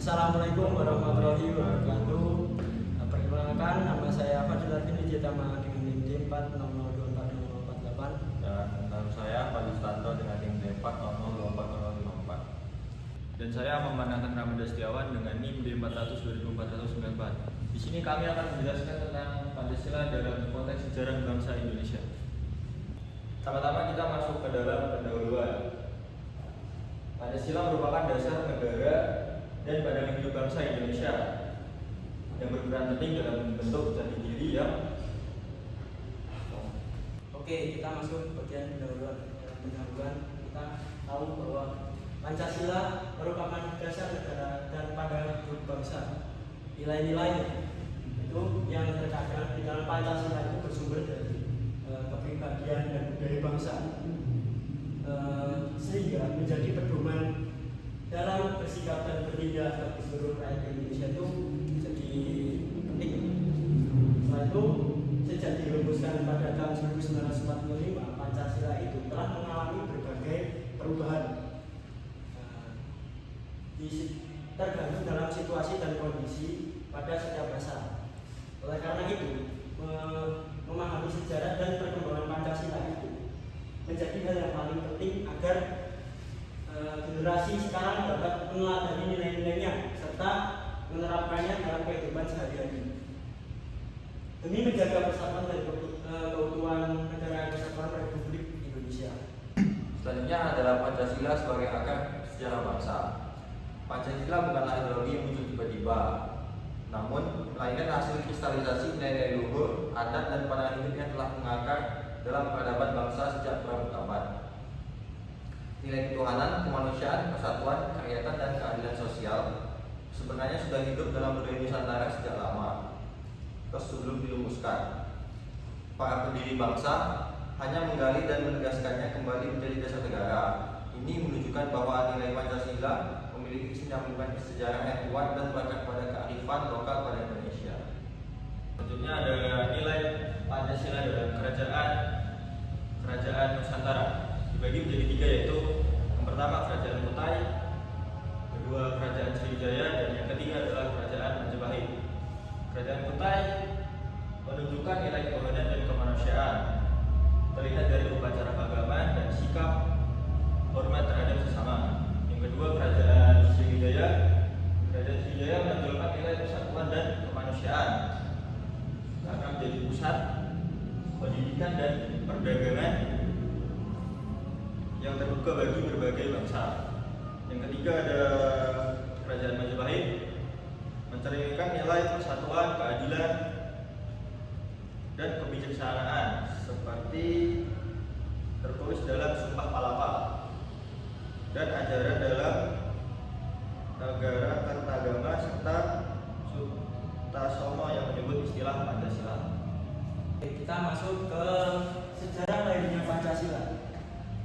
Assalamualaikum warahmatullahi wabarakatuh. Perkenalkan, nama saya Fadil Arvin Wijatama dengan NIM D400240048. Dan nama saya Fadil Stanto dengan NIM D400240054. Dan saya Memanatan Ramada Setiawan dengan NIM D4002494. Di sini kami akan menjelaskan tentang Pancasila dalam konteks sejarah bangsa Indonesia. Pertama-tama kita masuk ke dalam pendahuluan. Pancasila merupakan dasar negara dan badan hidup bangsa Indonesia yang berperan penting dalam membentuk jati diri yang Oke, kita masuk bagian pendahuluan. Dalam pendahuluan kita tahu bahwa Pancasila merupakan dasar negara dan pandangan hidup bangsa. Nilai-nilai itu yang terkadang di dalam Pancasila itu bersumber dari kepribadian dan budaya bangsa, sehingga menjadi pedoman dalam bersikap dan bertindak bagi seluruh rakyat Indonesia itu jadi penting. Setelah itu, sejak dirumuskan pada tahun 1945, Pancasila itu telah mengalami berbagai perubahan, tergantung dalam situasi dan kondisi pada setiap masa. Oleh karena itu, memahami sejarah dan perkembangan Pancasila itu menjadi hal yang paling penting agar generasi sekarang dapat meneladani nilai-nilainya serta menerapkannya dalam kehidupan sehari-hari demi menjaga persatuan dan keutuhan negara kesatuan Republik Indonesia. Selanjutnya adalah Pancasila sebagai akar sejarah bangsa. Pancasila bukanlah ideologi yang muncul tiba-tiba, namun melainkan hasil kristalisasi nilai-nilai luhur, adat dan pandangan hidup yang telah mengakar dalam peradaban bangsa sejak berabad-abad. Nilai ketuhanan, kemanusiaan, persatuan, kerakyatan, dan keadilan sosial sebenarnya sudah hidup dalam budaya Nusantara sejak lama. Terus sebelum dilumuskan, para pendiri bangsa hanya menggali dan menegaskannya kembali menjadi dasar negara. Ini menunjukkan bahwa nilai Pancasila memiliki kesinambungan sejarah yang kuat dan melekat pada kearifan lokal pada Indonesia. Selanjutnya ada nilai Pancasila dalam kerajaan Nusantara. Dibagi menjadi tiga, yaitu yang pertama Kerajaan Kutai, kedua Kerajaan Sriwijaya, dan yang ketiga adalah Kerajaan Majapahit. Kerajaan Kutai menunjukkan nilai ketuhanan dan kemanusiaan, terlihat dari upacara keagamaan dan sikap hormat terhadap sesama. Yang kedua Kerajaan Sriwijaya menonjolkan nilai persatuan dan kemanusiaan karena menjadi pusat pendidikan dan perdagangan yang terbuka bagi berbagai bangsa. Yang ketiga ada Kerajaan Majapahit, mencerminkan nilai persatuan, keadilan, dan kebijaksanaan seperti tertulis dalam Sumpah Palapa dan ajaran dalam Negara Kertagama serta Sutasoma yang menyebut istilah Pancasila. Kita masuk ke sejarah lahirnya Pancasila.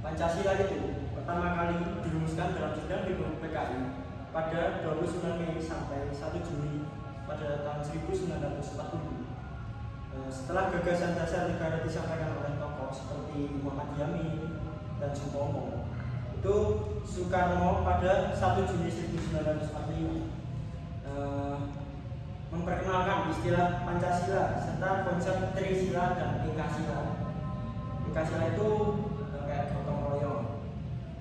Pancasila itu pertama kali dirumuskan dalam sidang di PKI pada 29 Mei sampai 1 Juni pada tahun 1940. Setelah gagasan dasar negara disampaikan oleh tokoh seperti Muhammad Yamin dan Sutomo, itu Soekarno pada 1 Juni 1945 memperkenalkan istilah Pancasila serta konsep Trisila dan Ekasila. Ekasila itu kayak gotong royong.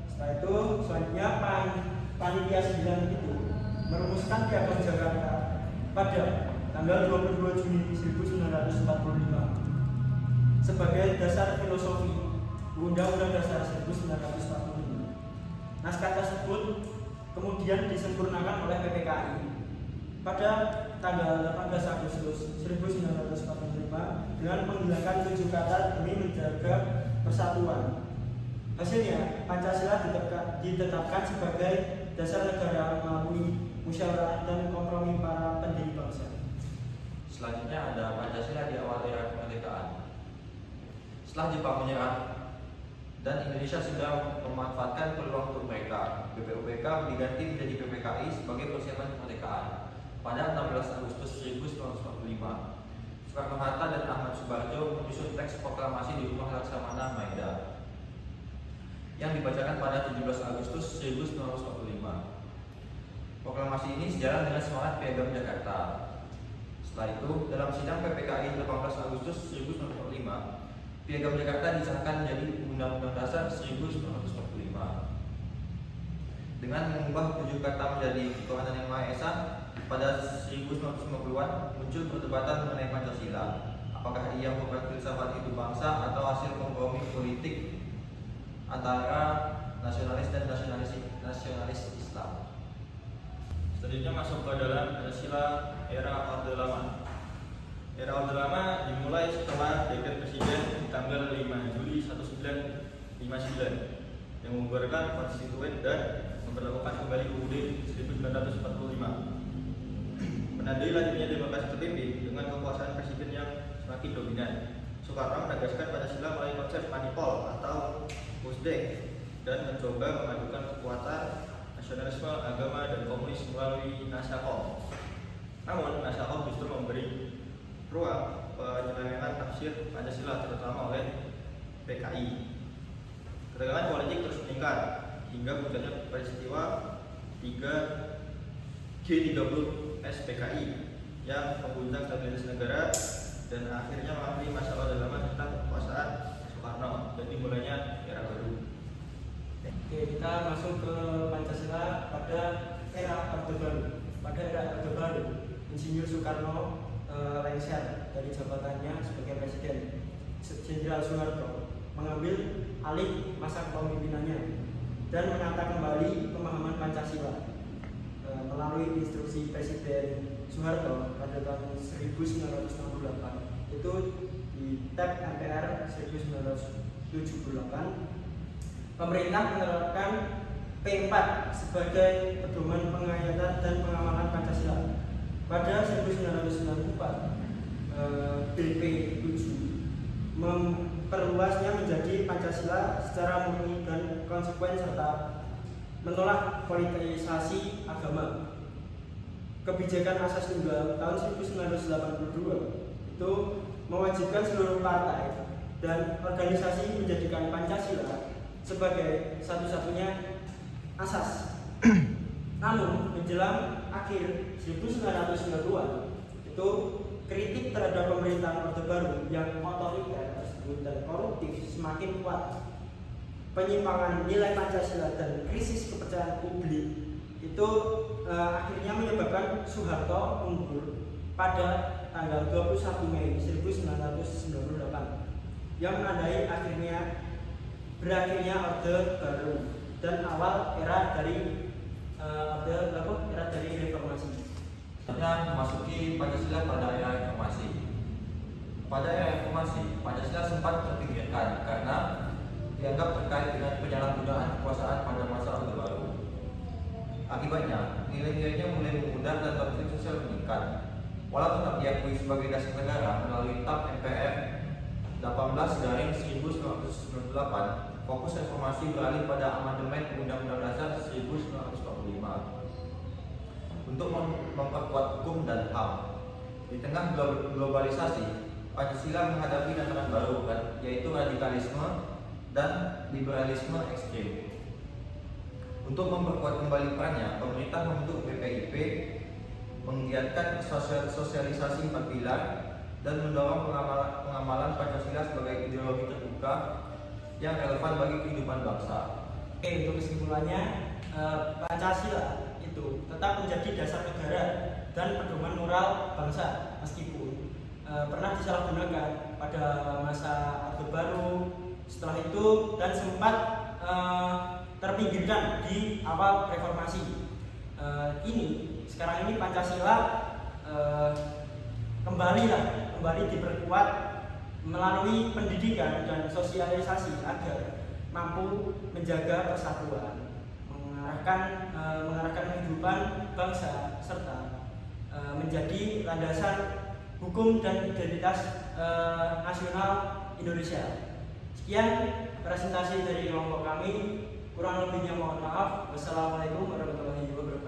Setelah itu selanjutnya panitia 9 itu merumuskan Piagam Jakarta pada tanggal 22 Juni 1945 sebagai dasar filosofi Undang-Undang Dasar 1945. Naskah tersebut kemudian disempurnakan oleh PPKI pada tanggal 18 Agustus 1945 dengan menghilangkan 7 kata demi menjaga persatuan. Hasilnya, Pancasila ditetapkan sebagai dasar negara melalui musyawarah dan kompromi para pendiri bangsa. Selanjutnya ada Pancasila di awal era kemerdekaan. Setelah Jepang menyerah dan Indonesia sudah memanfaatkan peluang untuk mereka, BPUPK diganti menjadi PPKI sebagai persiapan kemerdekaan. Pada 16 Agustus 1945, Soekarno-Hatta dan Ahmad Subarjo menyusun teks proklamasi di Rumah Laksamana Maeda yang dibacakan pada 17 Agustus 1945. Proklamasi ini sejalan dengan semangat Piagam Jakarta. Setelah itu, dalam sidang PPKI 18 Agustus 1945, Piagam Jakarta disahkan menjadi Undang-Undang Dasar 1945. Dengan mengubah 7 kata menjadi Ketuhanan Yang Maha Esa, pada 1950-an muncul perdebatan mengenai Pancasila. Apakah ia merupakan filsafat hidup bangsa atau hasil kompromi politik antara nasionalis dan nasionalis Islam? Selanjutnya masuk ke dalam Pancasila era Orde Lama. Era Orde Lama dimulai setelah dekret Presiden di tanggal 5 Juli 1959 yang membubarkan konstituen dan memperlakukan kembali UUD 1945. Menandai lanjutnya demokrasi terpimpin dengan kekuasaan presiden yang semakin dominan. Soekarno menegaskan Pancasila melalui konsep manipol atau Pusdek dan mencoba memadukan kekuatan nasionalisme, agama, dan komunis melalui Nasakom. Namun, Nasakom justru memberi ruang penyelewengan tafsir Pancasila terutama oleh PKI. Ketegangan politik terus meningkat hingga munculnya peristiwa 3G30 SPKI yang mengguncang stabilitas negara dan akhirnya mengakhiri masa Orde Lama tentang kekuasaan Soekarno. Jadi mulainya era baru. Oke, kita masuk ke Pancasila pada era Orde Baru. Pada era Orde Baru, Insinyur Soekarno lengser dari jabatannya sebagai Presiden. Jenderal Soeharto mengambil alih masa kepemimpinannya dan menata kembali pemahaman Pancasila melalui instruksi Presiden Soeharto pada tahun 1968. Itu di TAP MPR 1978. Pemerintah menerapkan P4 sebagai pedoman penghayatan dan pengamalan Pancasila. Pada 1994, BP 7 memperluasnya menjadi Pancasila secara murni dan konsekuen serta menolak politisasi agama. Kebijakan Asas Tunggal tahun 1982 itu mewajibkan seluruh partai dan organisasi menjadikan Pancasila sebagai satu-satunya asas. Namun menjelang akhir 1990-an itu kritik terhadap pemerintahan Orde Baru yang otoriter tersebut dan koruptif semakin kuat. Penyimpangan nilai Pancasila dan krisis kepercayaan publik itu akhirnya menyebabkan Soeharto mundur pada tanggal 21 Mei 1998 yang menandai berakhirnya Orde Baru dan awal era dari reformasi. Selanjutnya memasuki Pancasila pada era reformasi. Pada era reformasi, Pancasila sempat terpinggirkan karena dianggap terkait dengan penyalahgunaan kekuasaan pada masa Orde Baru. Akibatnya, nilai-nilainya mulai memudar dan konflik sosial meningkat. Walau tetap diakui sebagai dasar negara melalui TAP MPR 18/1998, fokus reformasi beralih pada amandemen Undang-Undang Dasar 1945 untuk memperkuat hukum dan HAM. Di tengah globalisasi, Pancasila menghadapi tantangan baru, yaitu radikalisme dan liberalisme ekstrem. Untuk memperkuat kembali perannya, pemerintah membentuk BPIP, menggiatkan sosialisasi 4 pilar, dan mendorong pengamalan Pancasila sebagai ideologi terbuka yang relevan bagi kehidupan bangsa. Oke, untuk kesimpulannya, Pancasila itu tetap menjadi dasar negara dan pedoman moral bangsa meskipun pernah disalahgunakan pada masa Orde Baru, setelah itu dan sempat terpinggirkan di awal reformasi. Sekarang ini Pancasila kembali diperkuat melalui pendidikan dan sosialisasi agar mampu menjaga persatuan, mengarahkan kehidupan bangsa serta menjadi landasan hukum dan identitas nasional Indonesia. Sekian presentasi dari kelompok kami, kurang lebihnya mohon maaf. Wassalamualaikum warahmatullahi wabarakatuh.